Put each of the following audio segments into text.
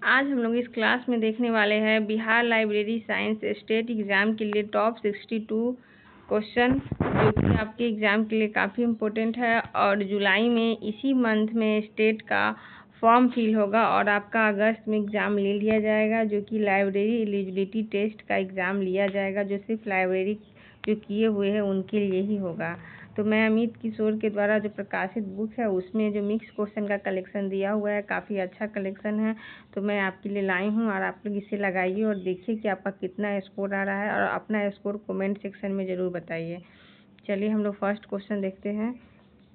आज हम लोग इस क्लास में देखने वाले हैं Bihar library science state exam के लिए टॉप 62 क्वेश्चन, जो कि आपके एग्ज़ाम के लिए काफ़ी इम्पोर्टेंट है। और जुलाई में इसी मंथ में स्टेट का फॉर्म फिल होगा और आपका अगस्त में एग्ज़ाम ले लिया जाएगा, जो कि लाइब्रेरी एलिजिबिलिटी टेस्ट का एग्ज़ाम लिया जाएगा, जो सिर्फ लाइब्रेरी जो किए हुए हैं उनके लिए ही होगा। तो मैं अमित किशोर के द्वारा जो प्रकाशित बुक है उसमें जो मिक्स क्वेश्चन का कलेक्शन दिया हुआ है, काफ़ी अच्छा कलेक्शन है, तो मैं आपके लिए लाई हूँ। और आप लोग इसे लगाइए और देखिए कि आपका कितना स्कोर आ रहा है, और अपना स्कोर कमेंट सेक्शन में ज़रूर बताइए। चलिए हम लोग फर्स्ट क्वेश्चन देखते हैं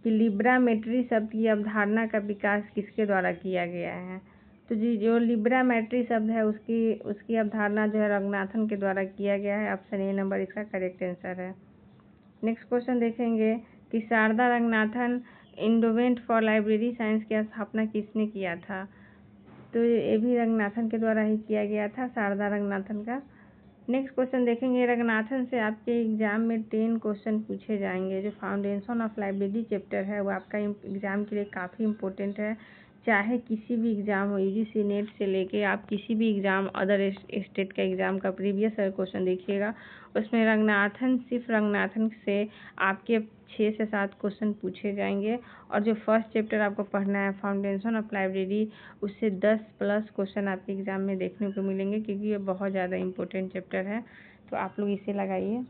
कि लिब्रामेट्री शब्द की अवधारणा का विकास किसके द्वारा किया गया है। तो जी, जो लिब्रामेट्री शब्द है उसकी अवधारणा जो है रंगनाथन के द्वारा किया गया है। ऑप्शन ए नंबर इसका करेक्ट आंसर है। नेक्स्ट क्वेश्चन देखेंगे कि Sharda Ranganathan endowment for library science की स्थापना किसने किया था। तो ये भी रंगनाथन के द्वारा ही किया गया था, शारदा रंगनाथन का। नेक्स्ट क्वेश्चन देखेंगे, रंगनाथन से आपके एग्जाम में 10 क्वेश्चन पूछे जाएंगे। जो फाउंडेशन ऑफ लाइब्रेरी चैप्टर है वो आपका एग्जाम के लिए काफ़ी इंपॉर्टेंट है। चाहे किसी भी एग्ज़ाम हो, यूजीसी नेट से लेके आप किसी भी एग्ज़ाम अदर स्टेट का एग्ज़ाम का प्रीवियस क्वेश्चन देखिएगा, उसमें सिर्फ रंगनाथन से आपके 6 से 7 क्वेश्चन पूछे जाएंगे। और जो फर्स्ट चैप्टर आपको पढ़ना है फाउंडेशन ऑफ लाइब्रेरी, उससे 10+ क्वेश्चन आपके एग्ज़ाम में देखने को मिलेंगे, क्योंकि ये बहुत ज़्यादा इम्पोर्टेंट चैप्टर है। तो आप लोग इसे लगाइए।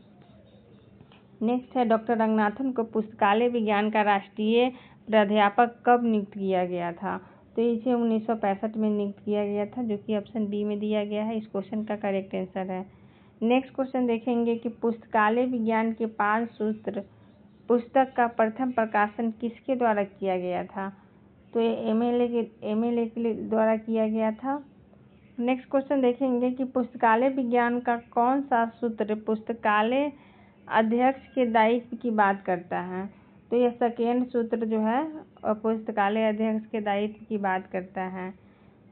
नेक्स्ट है, डॉक्टर रंगनाथन को पुस्तकालय विज्ञान का राष्ट्रीय प्राध्यापक कब नियुक्त किया गया था। तो इसे 1965 में नियुक्त किया गया था, जो कि ऑप्शन बी में दिया गया है। इस क्वेश्चन का करेक्ट आंसर है। नेक्स्ट क्वेश्चन देखेंगे कि पुस्तकालय विज्ञान के 5 सूत्र पुस्तक का प्रथम प्रकाशन किसके द्वारा किया गया था। तो ये एमएलए के द्वारा किया गया था। नेक्स्ट क्वेश्चन देखेंगे कि पुस्तकालय विज्ञान का कौन सा सूत्र पुस्तकालय अध्यक्ष के दायित्व की बात करता है। तो यह सेकेंड सूत्र जो है पुस्तकालय अध्यक्ष के दायित्व की बात करता है।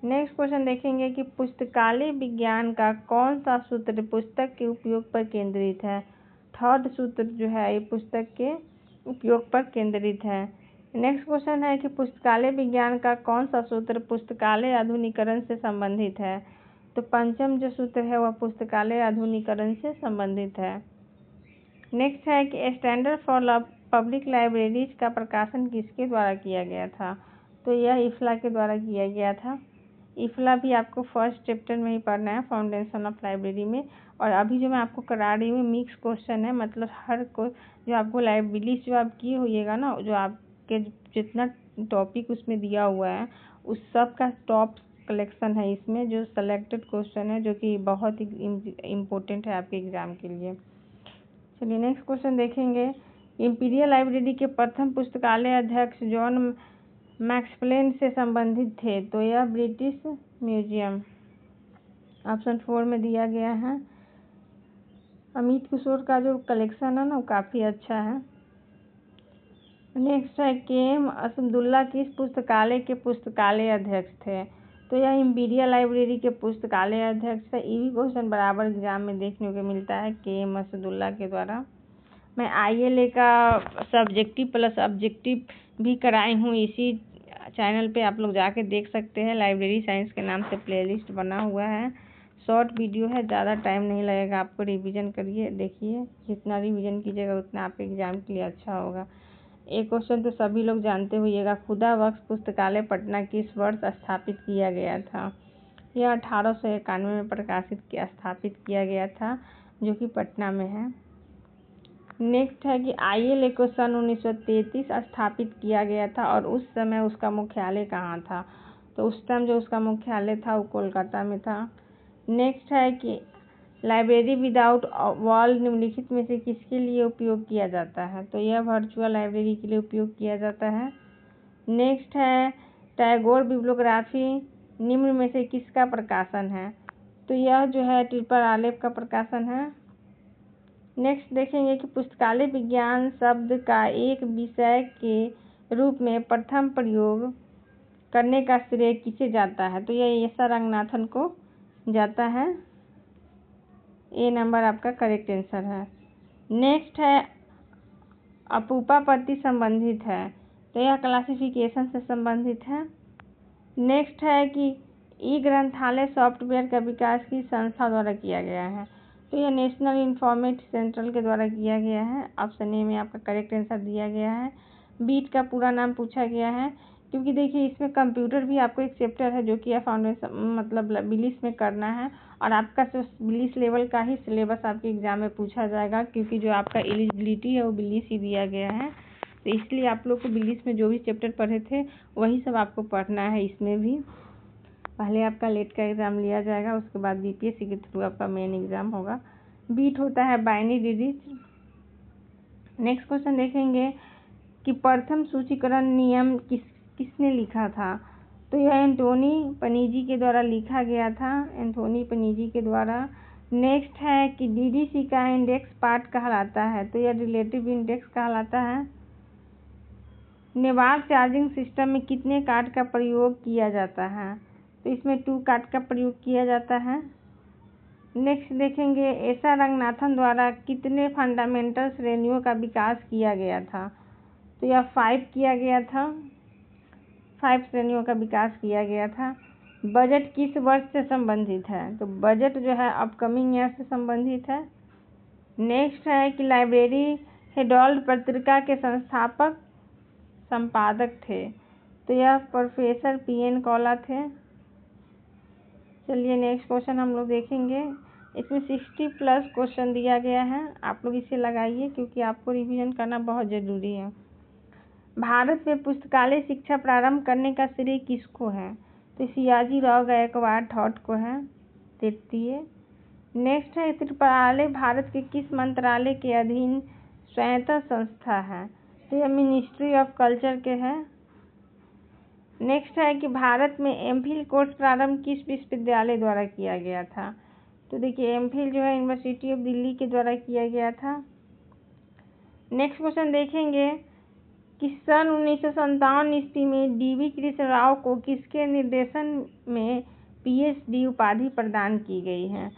नेक्स्ट क्वेश्चन देखेंगे कि पुस्तकालय विज्ञान का कौन सा सूत्र पुस्तक के उपयोग पर केंद्रित है। थर्ड सूत्र जो है ये पुस्तक के उपयोग पर केंद्रित है। नेक्स्ट क्वेश्चन है कि पुस्तकालय विज्ञान का कौन सा सूत्र पुस्तकालय आधुनिकीकरण से संबंधित है। तो पंचम जो सूत्र है वह पुस्तकालय आधुनिकीकरण से संबंधित है। नेक्स्ट है कि स्टैंडर्ड फॉर पब्लिक लाइब्रेरीज का प्रकाशन किसके द्वारा किया गया था। तो यह इफ्ला के द्वारा किया गया था। इफ्ला भी आपको फर्स्ट चैप्टर में ही पढ़ना है, फाउंडेशन ऑफ लाइब्रेरी में। और अभी जो मैं आपको करा रही हूँ मिक्स क्वेश्चन है, मतलब हर को जो आपको लाइब्रेरी जो आप किए होइएगा ना, जो आपके जितना टॉपिक उसमें दिया हुआ है उस सब का टॉप कलेक्शन है इसमें, जो सेलेक्टेड क्वेश्चन है, जो कि बहुत ही इम्पोर्टेंट है आपके एग्जाम के लिए। चलिए नेक्स्ट क्वेश्चन देखेंगे, इंपीरियल लाइब्रेरी के प्रथम पुस्तकालय अध्यक्ष जॉन मैक्सप्लेन से संबंधित थे। तो यह ब्रिटिश म्यूजियम ऑप्शन 4 में दिया गया है। अमित किशोर का जो कलेक्शन है ना वो काफ़ी अच्छा है। नेक्स्ट है, के.एम. असदुल्ला किस पुस्तकालय के पुस्तकालय अध्यक्ष थे। तो यह इंपीरियल लाइब्रेरी के पुस्तकालय अध्यक्ष है। ये भी क्वेश्चन बराबर एग्जाम में देखने को मिलता है के.एम. असदुल्ला के द्वारा। मैं ILA का सब्जेक्टिव प्लस ऑब्जेक्टिव भी कराई हूँ, इसी चैनल पे आप लोग जाके देख सकते हैं। लाइब्रेरी साइंस के नाम से प्लेलिस्ट बना हुआ है, शॉर्ट वीडियो है, ज़्यादा टाइम नहीं लगेगा आपको। रिवीजन करिए, देखिए, जितना रिवीजन कीजिएगा उतना आपके एग्जाम के लिए अच्छा होगा। एक क्वेश्चन तो सभी लोग जानते होइएगा, खुदा बख्श पुस्तकालय पटना किस वर्ष स्थापित किया गया था। यह 1891 में स्थापित किया गया था, जो कि पटना में है। नेक्स्ट है कि ILA को सन 1933 स्थापित किया गया था, और उस समय उसका मुख्यालय कहाँ था। तो उस टाइम जो उसका मुख्यालय था वो कोलकाता में था। नेक्स्ट है कि लाइब्रेरी विदाउट वॉल निम्नलिखित में से किसके लिए उपयोग किया जाता है। तो यह वर्चुअल लाइब्रेरी के लिए उपयोग किया जाता है। नेक्स्ट है, टैगोर बिब्लियोग्राफी निम्न में से किसका प्रकाशन है। तो यह जो है ट्रिपल आलेप का प्रकाशन है। नेक्स्ट देखेंगे कि पुस्तकालय विज्ञान शब्द का एक विषय के रूप में प्रथम प्रयोग करने का श्रेय किसे जाता है। तो यह एस.आर. रंगनाथन को जाता है। ए नंबर आपका करेक्ट आंसर है। नेक्स्ट है, अपूपा प्रति संबंधित है। तो यह क्लासिफिकेशन से संबंधित है। नेक्स्ट है कि ई ग्रंथालय सॉफ्टवेयर का विकास किस संस्था द्वारा किया गया है? तो यह नेशनल इंफॉर्मेटिक्स सेंट्रल के द्वारा किया गया है। ऑप्शन ए में आपका करेक्ट आंसर दिया गया है। बीट का पूरा नाम पूछा गया है, क्योंकि देखिए इसमें कंप्यूटर भी आपको एक चैप्टर है जो कि फाउंडेशन मतलब बिलिस में करना है, और आपका जो बिलिस लेवल का ही सिलेबस आपके एग्जाम में पूछा जाएगा, क्योंकि जो आपका एलिजिबिलिटी है वो बिलिस ही दिया गया है। तो इसलिए आप लोग को बिलिस में जो भी चैप्टर पढ़े थे वही सब आपको पढ़ना है। इसमें भी पहले आपका लेट का एग्ज़ाम लिया जाएगा, उसके बाद बीपीएससी के थ्रू आपका मेन एग्ज़ाम होगा। बीट होता है बाइनरी डिजिट। नेक्स्ट क्वेश्चन देखेंगे कि प्रथम सूचीकरण नियम किसने लिखा था? तो यह एंटोनी पनीजी के द्वारा लिखा गया था, एंटोनी पनीजी के द्वारा। नेक्स्ट है कि डीडीसी का इंडेक्स पार्ट कहलाता है, तो यह रिलेटिव इंडेक्स कहलाता है। नेवार चार्जिंग सिस्टम में कितने कार्ड का प्रयोग किया जाता है? तो इसमें 2 कार्ड का प्रयोग किया जाता है। नेक्स्ट देखेंगे एसा रंगनाथन द्वारा कितने फंडामेंटल श्रेणियों का विकास किया गया था? तो यह 5 किया गया था, 5 श्रेणियों का विकास किया गया था। बजट किस वर्ष से संबंधित है? तो बजट जो है अपकमिंग ईयर से संबंधित है। नेक्स्ट है कि लाइब्रेरी हेडोल्ड पत्रिका के संस्थापक संपादक थे, तो यह प्रोफेसर पीएन कौला थे। चलिए नेक्स्ट क्वेश्चन हम लोग देखेंगे। इसमें 60+ क्वेश्चन दिया गया है, आप लोग इसे लगाइए क्योंकि आपको रिवीजन करना बहुत ज़रूरी है। भारत में पुस्तकालय शिक्षा प्रारंभ करने का श्रेय किसको है? तो सियाजी राव गायकवाड़ थॉट को है, तृतीय। नेक्स्ट है त्रिपुरालय भारत के किस मंत्रालय के अधीन स्वायत्त संस्था है? तो यह मिनिस्ट्री ऑफ कल्चर के है। नेक्स्ट है कि भारत में एमफिल कोर्स प्रारंभ किस विश्वविद्यालय द्वारा किया गया था? तो देखिए एमफिल जो है यूनिवर्सिटी ऑफ दिल्ली के द्वारा किया गया था। नेक्स्ट क्वेश्चन देखेंगे कि सन 1957 ईस्वी में डीवी कृष्ण राव को किसके निर्देशन में पीएचडी उपाधि प्रदान की गई है?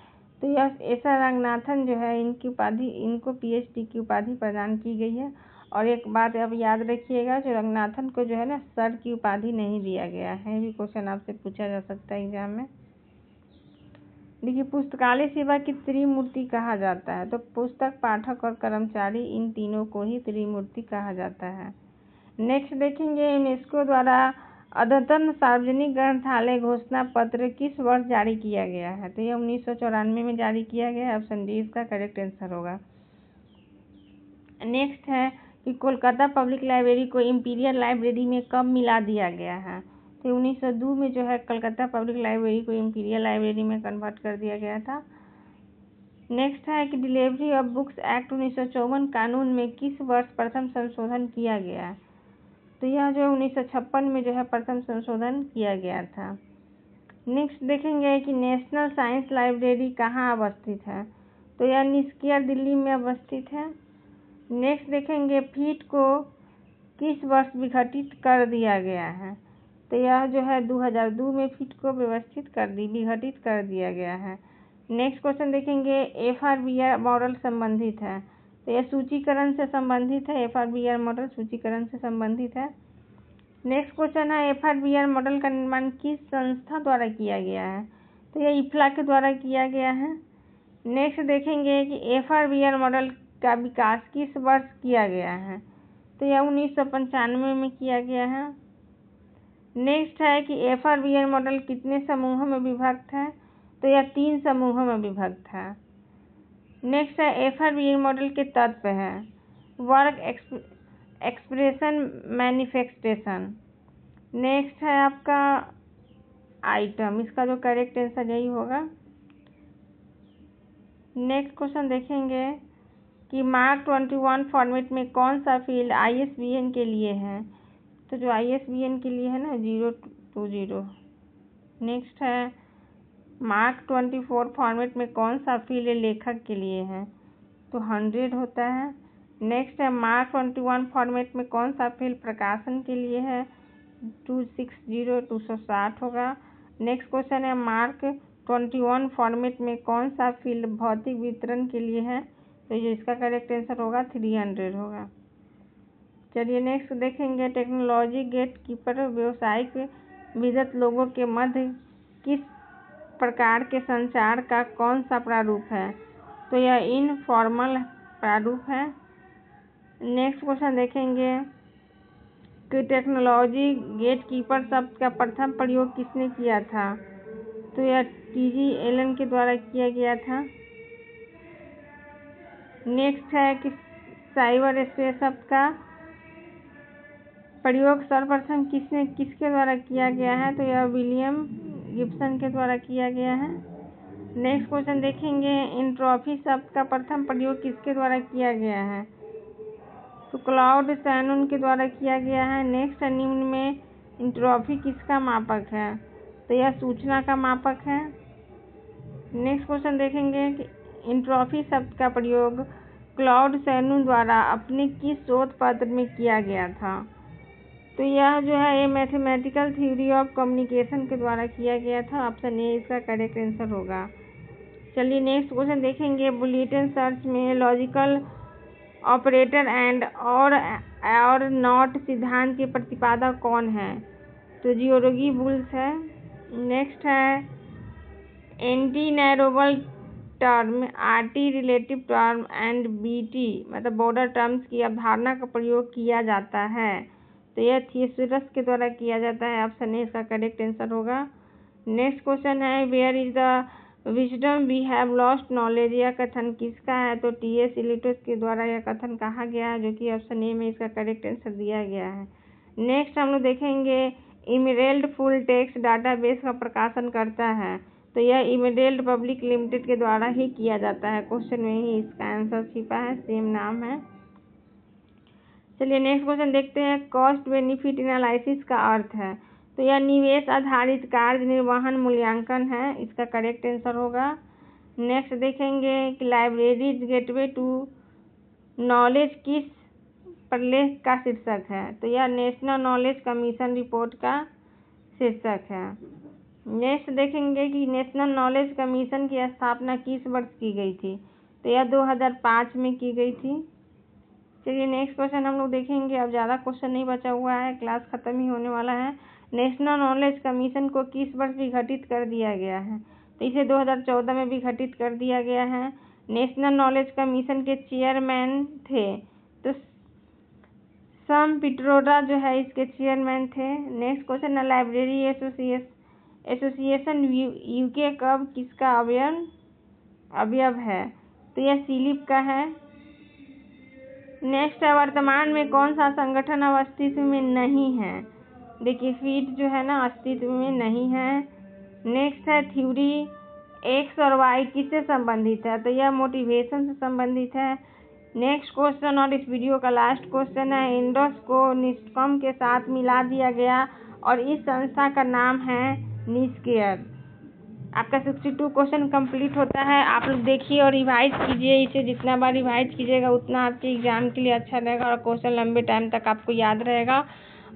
तो यह एसा रंगनाथन जो है इनको पीएचडी की उपाधि प्रदान की गई है। और एक बात आप याद रखिएगा, जो रंगनाथन को जो है ना सर की उपाधि नहीं दिया गया है, भी क्वेश्चन आपसे पूछा जा सकता है एग्जाम में। देखिए पुस्तकालय सेवा की त्रिमूर्ति कहा जाता है, तो पुस्तक, पाठक और कर्मचारी, इन तीनों को ही त्रिमूर्ति कहा जाता है। नेक्स्ट देखेंगे यूनेस्को द्वारा अद्यतन सार्वजनिक ग्रंथालय घोषणा पत्र किस वर्ष जारी किया गया है? तो यह 1994 में जारी किया गया है। ऑप्शन डी इसका करेक्ट आंसर होगा। नेक्स्ट है कि कोलकाता पब्लिक लाइब्रेरी को इंपीरियल लाइब्रेरी में कब मिला दिया गया है? तो 1902 में जो है कलकत्ता पब्लिक लाइब्रेरी को इंपीरियल लाइब्रेरी में कन्वर्ट कर दिया गया था। नेक्स्ट है कि डिलीवरी ऑफ बुक्स एक्ट 1954 कानून में किस वर्ष प्रथम संशोधन किया गया है? तो यह जो 1956 में जो है प्रथम संशोधन किया गया था। नेक्स्ट देखेंगे कि नेशनल साइंस लाइब्रेरी कहाँ अवस्थित है? तो यह निष्किया दिल्ली में अवस्थित है। नेक्स्ट देखेंगे फीट को किस वर्ष विघटित कर दिया गया है? तो यह जो है 2002 में फीट को विघटित कर दिया गया है। नेक्स्ट क्वेश्चन देखेंगे एफआरबीआर मॉडल संबंधित है, तो यह सूचीकरण से संबंधित है। एफआरबीआर मॉडल सूचीकरण से संबंधित है। नेक्स्ट क्वेश्चन है एफआरबीआर मॉडल का निर्माण किस संस्था द्वारा किया गया है? तो यह इफ्ला के द्वारा किया गया है। नेक्स्ट देखेंगे कि एफआरबीआर मॉडल का विकास किस वर्ष किया गया है? तो यह 1995 में किया गया है। नेक्स्ट है कि एफआरबीआर मॉडल कितने समूहों में विभक्त है? तो यह 3 समूहों में विभक्त है। नेक्स्ट है एफआरबीआर मॉडल के तत्व हैं वर्क, एक्सप्रेशन, मैनिफेस्टेशन। नेक्स्ट है आपका आइटम, इसका जो करेक्ट आंसर यही होगा। नेक्स्ट क्वेश्चन देखेंगे कि मार्क 21 फॉर्मेट में कौन सा फील्ड आईएसबीएन के लिए है? तो जो आईएसबीएन के लिए है ना 020। नेक्स्ट है मार्क 24 फॉर्मेट में कौन सा फील्ड लेखक के लिए है? तो 100 होता है। नेक्स्ट है मार्क 21 फॉर्मेट में कौन सा फील्ड प्रकाशन के लिए है? 260 होगा। नेक्स्ट क्वेश्चन है मार्क 21 फॉर्मेट में कौन सा फील्ड भौतिक वितरण के लिए है? तो ये इसका करेक्ट आंसर होगा 300 होगा। चलिए नेक्स्ट देखेंगे टेक्नोलॉजी गेट कीपर व्यावसायिक विदत लोगों के मध्य किस प्रकार के संचार का कौन सा प्रारूप है? तो यह इनफॉर्मल प्रारूप है। नेक्स्ट क्वेश्चन देखेंगे कि टेक्नोलॉजी गेटकीपर शब्द का प्रथम प्रयोग किसने किया था? तो यह टी.जी. एलन के द्वारा किया गया था। नेक्स्ट है कि साइबर स्पेस शब्द का प्रयोग सर्वप्रथम किसके द्वारा किया गया है? तो यह विलियम गिब्सन के द्वारा किया गया है। नेक्स्ट क्वेश्चन देखेंगे एंट्रोपी शब्द का प्रथम प्रयोग किसके द्वारा किया गया है? तो क्लॉड शैनन के द्वारा किया गया है। नेक्स्ट निम्न में एंट्रोपी किसका मापक है? तो यह सूचना का मापक है। नेक्स्ट क्वेश्चन देखेंगे कि एंट्रोपी शब्द का प्रयोग क्लॉड शैनन द्वारा अपने किस शोध पत्र में किया गया था? तो यह जो है ये मैथमेटिकल थ्योरी ऑफ कम्युनिकेशन के द्वारा किया गया था। ऑप्शन ए इसका करेक्ट आंसर होगा। चलिए नेक्स्ट क्वेश्चन देखेंगे बुलेटिन सर्च में लॉजिकल ऑपरेटर एंड और नॉट सिद्धांत के प्रतिपादक कौन है? तो जियोरगी बुल्स है। नेक्स्ट है NT narrower term, RT relative term and BT मतलब बॉर्डर टर्म्स की अवधारणा का प्रयोग किया जाता है। तो यह थियोसॉरस के द्वारा किया जाता है। ऑप्शन ए इसका करेक्ट आंसर होगा। नेक्स्ट क्वेश्चन है where is the wisdom we have lost knowledge, यह कथन किसका है? तो टी.एस. इलियट के द्वारा यह कथन कहा गया है, जो कि ऑप्शन ए में इसका करेक्ट आंसर दिया गया है। नेक्स्ट हम लोग देखेंगे इमेरेल्ड फुल टेक्स्ट डाटाबेस का प्रकाशन करता है। तो यह इमेरेल्ड पब्लिक लिमिटेड के द्वारा ही किया जाता है। क्वेश्चन में ही इसका आंसर छिपा है, सेम नाम है। चलिए नेक्स्ट क्वेश्चन देखते हैं कॉस्ट बेनिफिट एनालिसिस का अर्थ है। तो यह निवेश आधारित कार्य निर्वहन मूल्यांकन है, इसका करेक्ट आंसर होगा। नेक्स्ट देखेंगे कि लाइब्रेरीज गेटवे टू नॉलेज किस प्रलेख का शीर्षक है? तो यह नेशनल नॉलेज कमीशन रिपोर्ट का शीर्षक है। नेक्स्ट देखेंगे कि नेशनल नॉलेज कमीशन की स्थापना किस वर्ष की गई थी? तो यह 2005 में की गई थी। चलिए नेक्स्ट क्वेश्चन हम लोग देखेंगे। अब ज़्यादा क्वेश्चन नहीं बचा हुआ है, क्लास खत्म ही होने वाला है। नेशनल नॉलेज कमीशन को किस वर्ष विघटित कर दिया गया है? तो इसे 2014 में विघटित कर दिया गया है। नेशनल नॉलेज कमीशन के चेयरमैन थे तो सम पिट्रोडा जो है इसके चेयरमैन थे। नेक्स्ट क्वेश्चन है लाइब्रेरी एसोसिएशन यूके कब किसका अवयव है? तो यह सिलिप का है। नेक्स्ट है वर्तमान में कौन सा संगठन अब अस्तित्व में नहीं है? देखिए फीट जो है ना अस्तित्व में नहीं है। नेक्स्ट है थ्योरी एक्स और वाई किससे संबंधित है? तो यह मोटिवेशन से संबंधित है। नेक्स्ट क्वेश्चन और इस वीडियो का लास्ट क्वेश्चन है इंडस को निस्कॉम के साथ मिला दिया गया और इस संस्था का नाम है निस्केयर। आपका 62 क्वेश्चन कंप्लीट होता है। आप लोग देखिए और रिवाइज कीजिए, इसे जितना बार रिवाइज कीजिएगा उतना आपके एग्जाम के लिए अच्छा रहेगा और क्वेश्चन लंबे टाइम तक आपको याद रहेगा।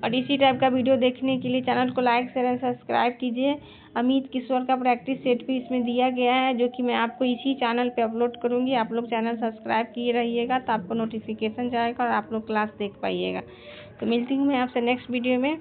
और इसी टाइप का वीडियो देखने के लिए चैनल को लाइक शेयर एंड सब्सक्राइब कीजिए। अमित किशोर का प्रैक्टिस सेट भी इसमें दिया गया है, जो कि मैं आपको इसी चैनल पे अपलोड करूँगी। आप लोग चैनल सब्सक्राइब किए रहिएगा तो आपको नोटिफिकेशन जाएगा और आप लोग क्लास देख पाइएगा। तो मिलती हूँ मैं आपसे नेक्स्ट वीडियो में।